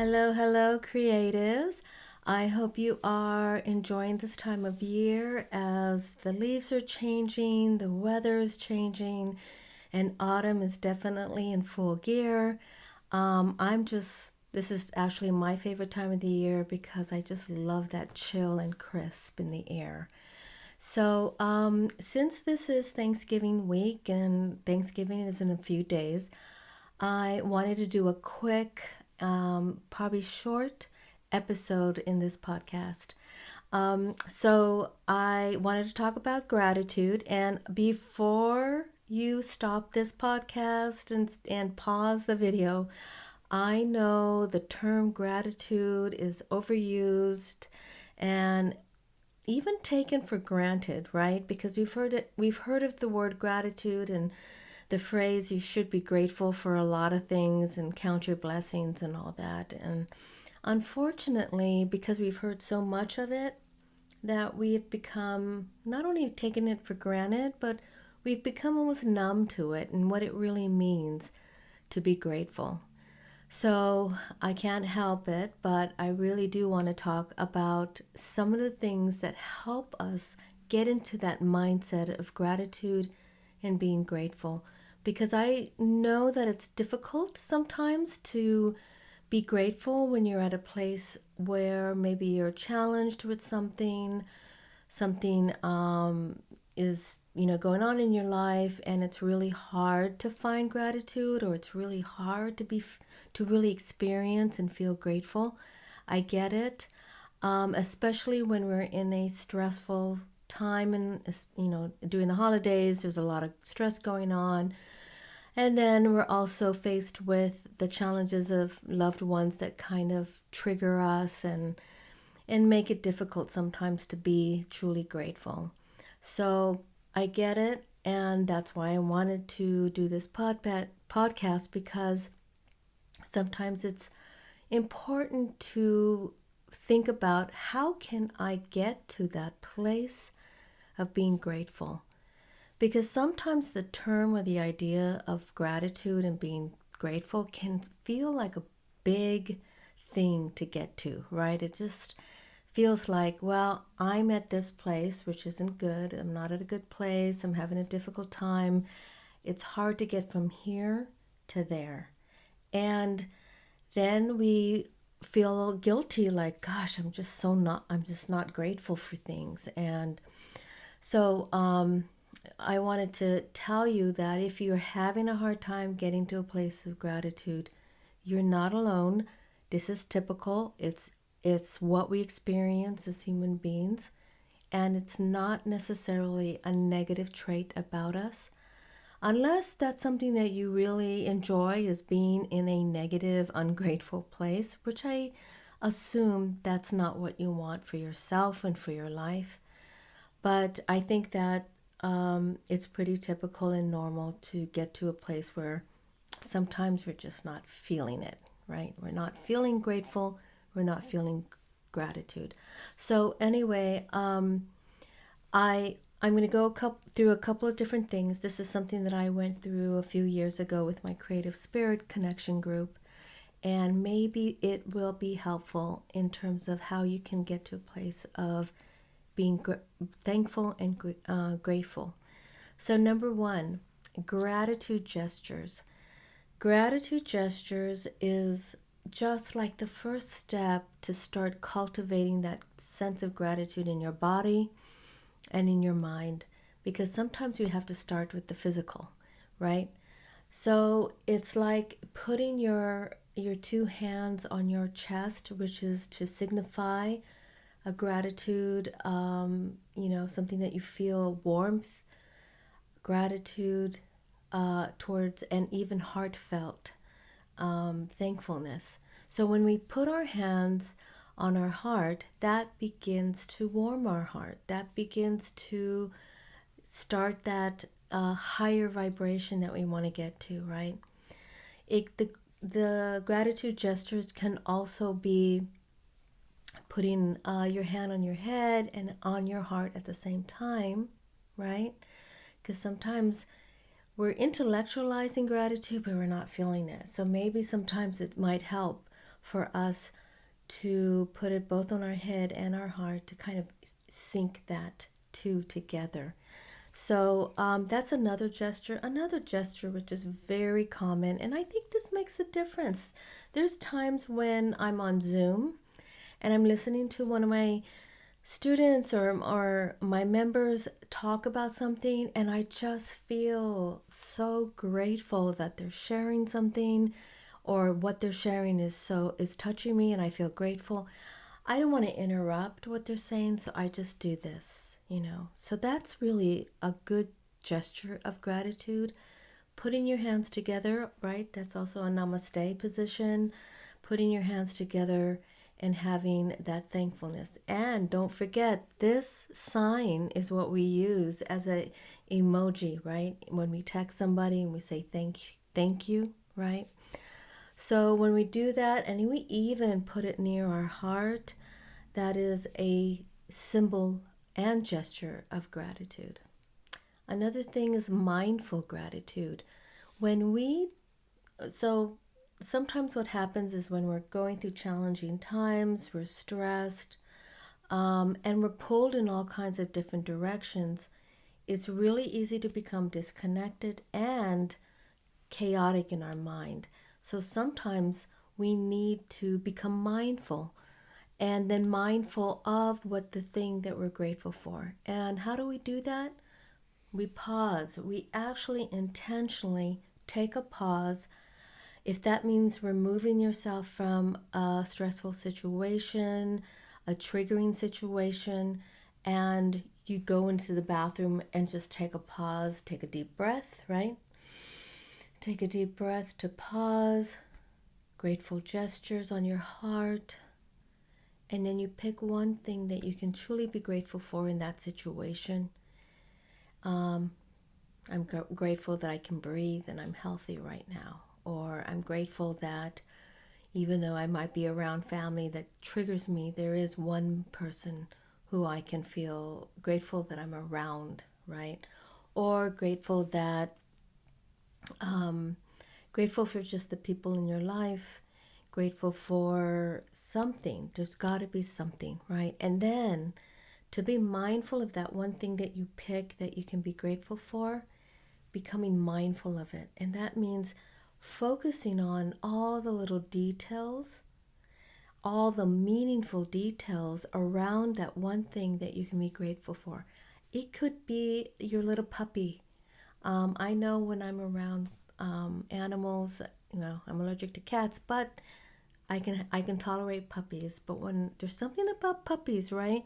Hello, hello, creatives. I hope you are enjoying this time of year as the leaves are changing, the weather is changing, and autumn is definitely in full gear. This is actually my favorite time of the year because I just love that chill and crisp in the air. Since this is Thanksgiving week and Thanksgiving is in a few days, I wanted to do a quick, probably short episode in this podcast. I wanted to talk about gratitude. And before you stop this podcast and pause the video, I know the term gratitude is overused and even taken for granted, right? Because we've heard of the word gratitude and the phrase you should be grateful for a lot of things and count your blessings and all that. And unfortunately, because we've heard so much of it, that we've become not only taken it for granted, but we've become almost numb to it and what it really means to be grateful. So I can't help it, but I really do want to talk about some of the things that help us get into that mindset of gratitude and being grateful. Because I know that it's difficult sometimes to be grateful when you're at a place where maybe you're challenged with something is going on in your life, and it's really hard to find gratitude, or it's really hard to really experience and feel grateful. I get it, especially when we're in a stressful time, and during the holidays there's a lot of stress going on, and then we're also faced with the challenges of loved ones that kind of trigger us and make it difficult sometimes to be truly grateful. So I get it, and that's why I wanted to do this podcast, because sometimes it's important to think about how can I get to that place of being grateful. Because sometimes the term or the idea of gratitude and being grateful can feel like a big thing to get to, right? It just feels like, well, I'm at this place, which isn't good. I'm not at a good place. I'm having a difficult time. It's hard to get from here to there. And then we feel guilty, like, gosh, I'm just not grateful for things. And so, I wanted to tell you that if you're having a hard time getting to a place of gratitude, you're not alone. This is typical. It's what we experience as human beings, and it's not necessarily a negative trait about us. Unless that's something that you really enjoy, is being in a negative, ungrateful place, which I assume that's not what you want for yourself and for your life. But I think that it's pretty typical and normal to get to a place where sometimes we're just not feeling it, right? We're not feeling grateful. We're not feeling gratitude. So anyway, I'm going to go through a couple of different things. This is something that I went through a few years ago with my Creative Spirit Connection group, and maybe it will be helpful in terms of how you can get to a place of being thankful and grateful. So number one, gratitude gestures. Gratitude gestures is just like the first step to start cultivating that sense of gratitude in your body and in your mind, because sometimes we have to start with the physical, right? So it's like putting your two hands on your chest, which is to signify a gratitude, something that you feel warmth, gratitude towards, and even heartfelt thankfulness. So when we put our hands on our heart, that begins to warm our heart. That begins to start that higher vibration that we want to get to, right? The gratitude gestures can also be putting your hand on your head and on your heart at the same time, right? Because sometimes we're intellectualizing gratitude, but we're not feeling it. So maybe sometimes it might help for us to put it both on our head and our heart to kind of sync that two together. So that's another gesture. Another gesture which is very common, and I think this makes a difference. There's times when I'm on Zoom and I'm listening to one of my students or my members talk about something, and I just feel so grateful that they're sharing something, or what they're sharing is touching me, and I feel grateful. I don't want to interrupt what they're saying, so I just do this. So that's really a good gesture of gratitude. Putting your hands together, right? That's also a namaste position. Putting your hands together and having that thankfulness. And don't forget, this sign is what we use as a emoji, right? When we text somebody and we say thank you, right? So when we do that, and we even put it near our heart, that is a symbol and gesture of gratitude. Another thing is mindful gratitude. So sometimes what happens is when we're going through challenging times, we're stressed, and we're pulled in all kinds of different directions, it's really easy to become disconnected and chaotic in our mind. So sometimes we need to become mindful, and then mindful of what the thing that we're grateful for. And how do we do that? We pause. We actually intentionally take a pause. If that means removing yourself from a stressful situation, a triggering situation, and you go into the bathroom and just take a pause, take a deep breath, right? Take a deep breath to pause, grateful gestures on your heart, and then you pick one thing that you can truly be grateful for in that situation. I'm grateful that I can breathe and I'm healthy right now. Or I'm grateful that even though I might be around family that triggers me, there is one person who I can feel grateful that I'm around, right? Or grateful for just the people in your life, grateful for something. There's got to be something, right? And then to be mindful of that one thing that you pick that you can be grateful for, becoming mindful of it. And that means focusing on all the little details, all the meaningful details around that one thing that you can be grateful for. It could be your little puppy. I know when I'm around animals, I'm allergic to cats, but I can tolerate puppies. But when there's something about puppies, right?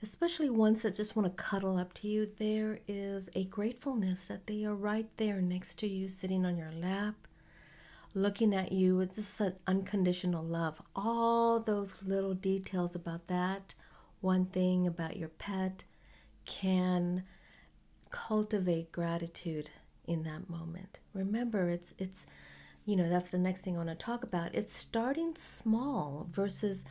Especially ones that just want to cuddle up to you, there is a gratefulness that they are right there next to you, sitting on your lap, looking at you. It's just an unconditional love. All those little details about that one thing about your pet can cultivate gratitude in that moment. Remember, it's that's the next thing I want to talk about. It's starting small versus,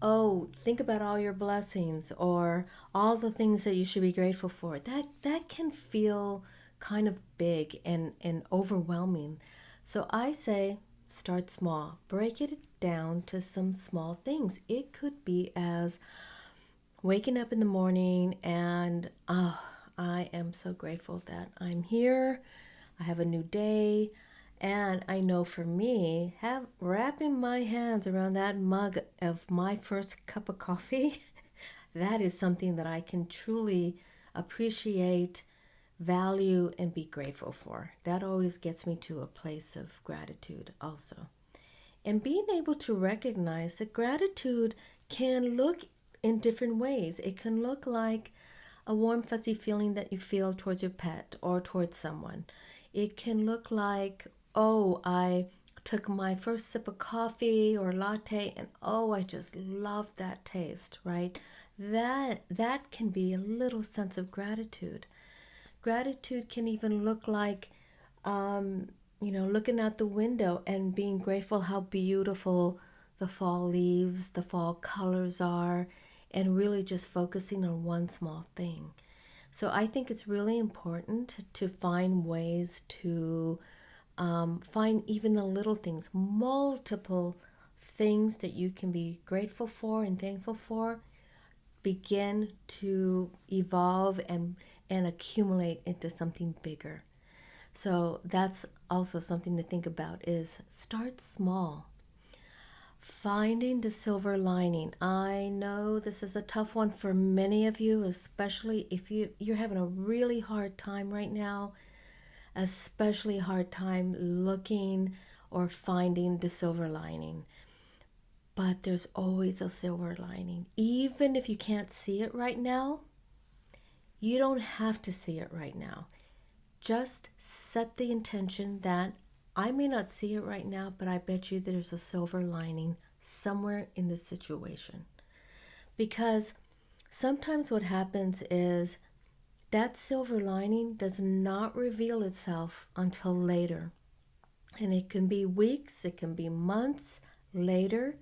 oh, think about all your blessings or all the things that you should be grateful for. That can feel kind of big and overwhelming. So I say start small. Break it down to some small things. It could be as waking up in the morning and I am so grateful that I'm here. I have a new day. And I know for me, wrapping my hands around that mug of my first cup of coffee, that is something that I can truly appreciate, value, and be grateful for. That always gets me to a place of gratitude also. And being able to recognize that gratitude can look in different ways. It can look like a warm, fuzzy feeling that you feel towards your pet or towards someone. It can look like, oh, I took my first sip of coffee or latte and oh, I just love that taste, right? That can be a little sense of gratitude. Gratitude can even look like, looking out the window and being grateful how beautiful the fall leaves, the fall colors are, and really just focusing on one small thing. So I think it's really important to find ways to find even the little things, multiple things that you can be grateful for and thankful for begin to evolve and accumulate into something bigger. So that's also something to think about, is start small. Finding the silver lining. I know this is a tough one for many of you, especially if you're having a really hard time right now, especially hard time looking or finding the silver lining. But there's always a silver lining. Even if you can't see it right now, you don't have to see it right now. Just set the intention that I may not see it right now, but I bet you there's a silver lining somewhere in this situation. Because sometimes what happens is that silver lining does not reveal itself until later. And it can be weeks, it can be months later.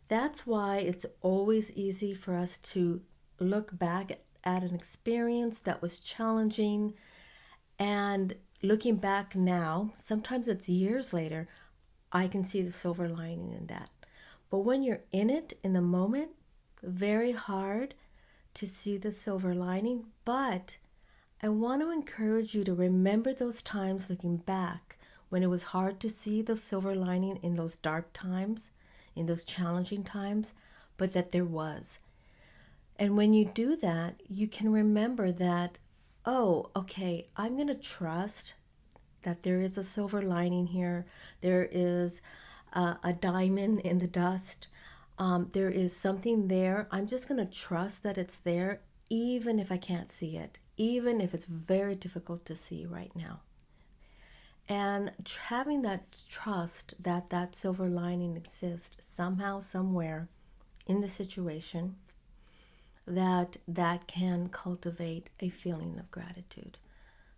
That's why it's always easy for us to look back at an experience that was challenging, and looking back now, sometimes it's years later, I can see the silver lining in that. But when you're in it, in the moment, very hard to see the silver lining. But I want to encourage you to remember those times looking back when it was hard to see the silver lining in those dark times, in those challenging times, but that there was. And when you do that, you can remember that, oh, okay, I'm going to trust that there is a silver lining here. There is a diamond in the dust. There is something there. I'm just going to trust that it's there, even if I can't see it, even if it's very difficult to see right now. And having that trust that that silver lining exists somehow, somewhere in the situation, that can cultivate a feeling of gratitude.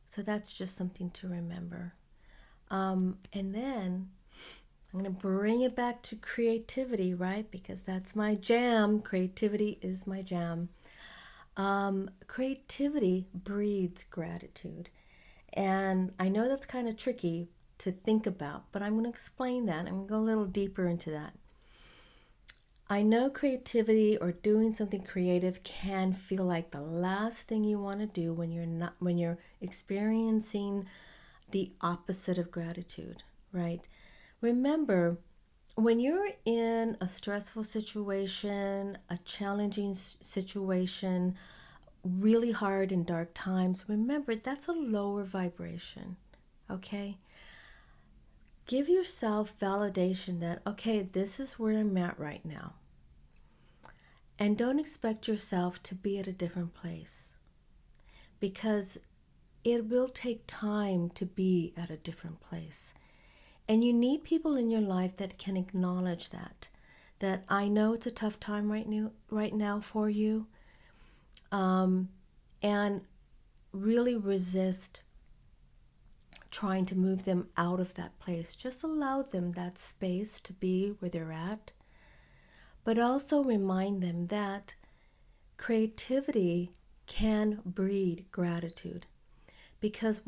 So that's just something to remember. And then I'm going to bring it back to creativity, right? Because that's my jam. Creativity is my jam. Creativity breeds gratitude. And I know that's kind of tricky to think about, but I'm going to explain that. I'm going to go a little deeper into that. I know creativity or doing something creative can feel like the last thing you want to do when you're experiencing the opposite of gratitude, right? Remember, when you're in a stressful situation, a challenging situation, really hard and dark times, remember that's a lower vibration, okay? Give yourself validation that, okay, this is where I'm at right now. And don't expect yourself to be at a different place, because it will take time to be at a different place. And you need people in your life that can acknowledge that I know it's a tough time right now for you, and really resist trying to move them out of that place. Just allow them that space to be where they're at, but also remind them that creativity can breed gratitude. Because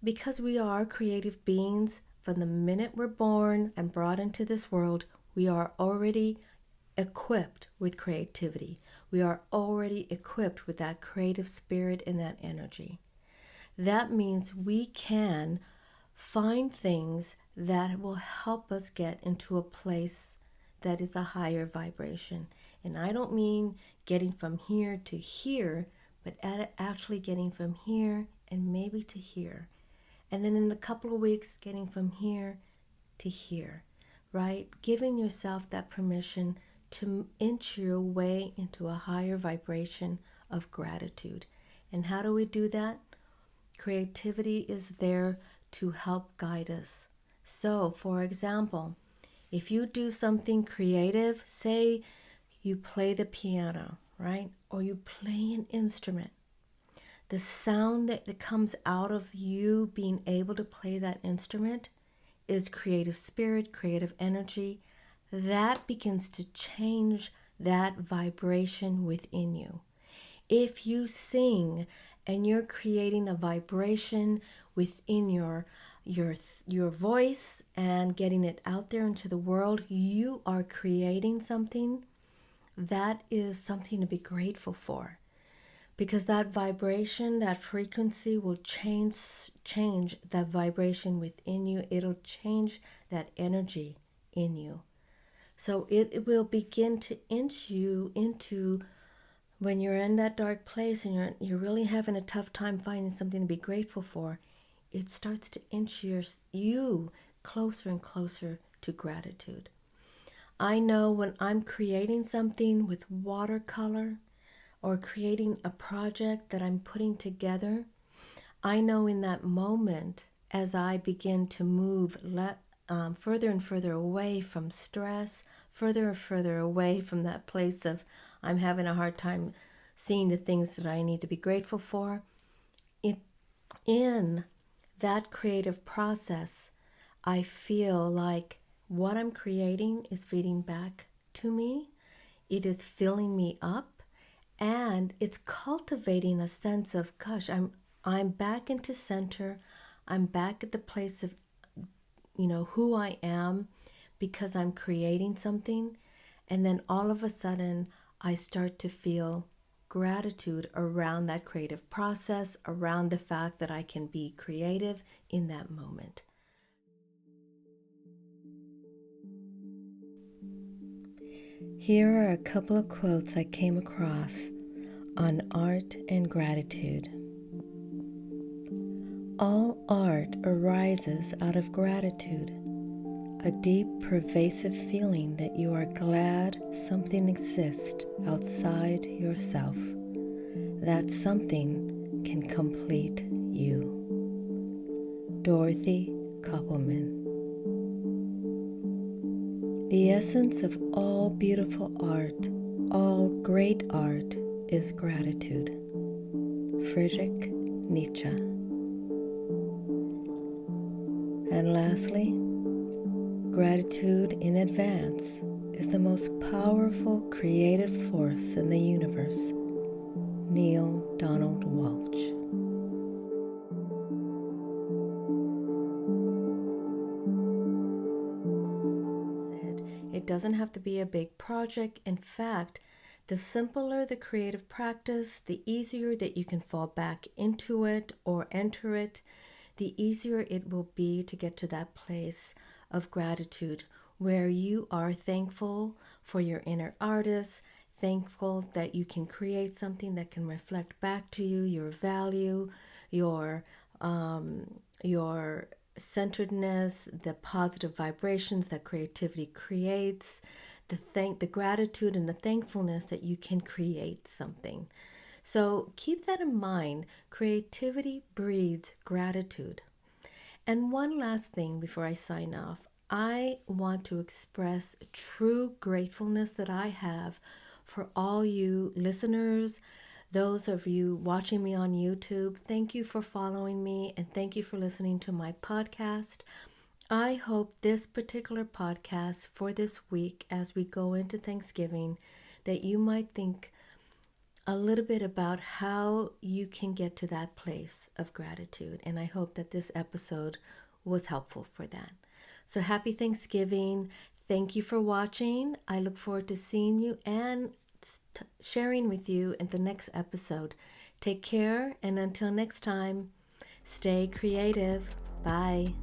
because we are creative beings, from the minute we're born and brought into this world, we are already equipped with creativity. We are already equipped with that creative spirit and that energy. That means we can find things that will help us get into a place that is a higher vibration. And I don't mean getting from here to here, but actually getting from here and maybe to here. And then in a couple of weeks, getting from here to here, right? Giving yourself that permission to inch your way into a higher vibration of gratitude. And how do we do that? Creativity is there to help guide us. So, for example, if you do something creative, say you play the piano, right? Or you play an instrument. The sound that comes out of you being able to play that instrument is creative spirit, creative energy. That begins to change that vibration within you. If you sing and you're creating a vibration within your your voice and getting it out there into the world, you are creating something that is something to be grateful for. Because that vibration, that frequency will change that vibration within you. It'll change that energy in you. So it will begin to inch you into, when you're in that dark place and you're really having a tough time finding something to be grateful for, it starts to inch you closer and closer to gratitude. I know when I'm creating something with watercolor or creating a project that I'm putting together, I know in that moment, as I begin to move further and further away from stress, further and further away from that place of I'm having a hard time seeing the things that I need to be grateful for, in that creative process, I feel like what I'm creating is feeding back to me. It is filling me up, and it's cultivating a sense of, gosh, I'm back into center. I'm back at the place of, who I am, because I'm creating something. And then all of a sudden, I start to feel gratitude around that creative process, around the fact that I can be creative in that moment. Here are a couple of quotes I came across on art and gratitude. All art arises out of gratitude, a deep, pervasive feeling that you are glad something exists outside yourself. That something can complete you. Dorothy Koppelman. The essence of all beautiful art, all great art, is gratitude. Friedrich Nietzsche. And lastly, gratitude in advance is the most powerful creative force in the universe. Neil Donald Walsh. It doesn't have to be a big project. In fact, the simpler the creative practice, the easier that you can fall back into it or enter it, the easier it will be to get to that place of gratitude where you are thankful for your inner artist, thankful that you can create something that can reflect back to you your value, your centeredness, the positive vibrations that creativity creates, the gratitude and the thankfulness that you can create something. So keep that in mind. Creativity breeds gratitude. And one last thing before I sign off, I want to express true gratefulness that I have for all you listeners, those of you watching me on YouTube. Thank you for following me, and thank you for listening to my podcast. I hope this particular podcast for this week, as we go into Thanksgiving, that you might think a little bit about how you can get to that place of gratitude. And I hope that this episode was helpful for that. So happy Thanksgiving. Thank you for watching. I look forward to seeing you and sharing with you in the next episode. Take care, and until next time, stay creative. Bye.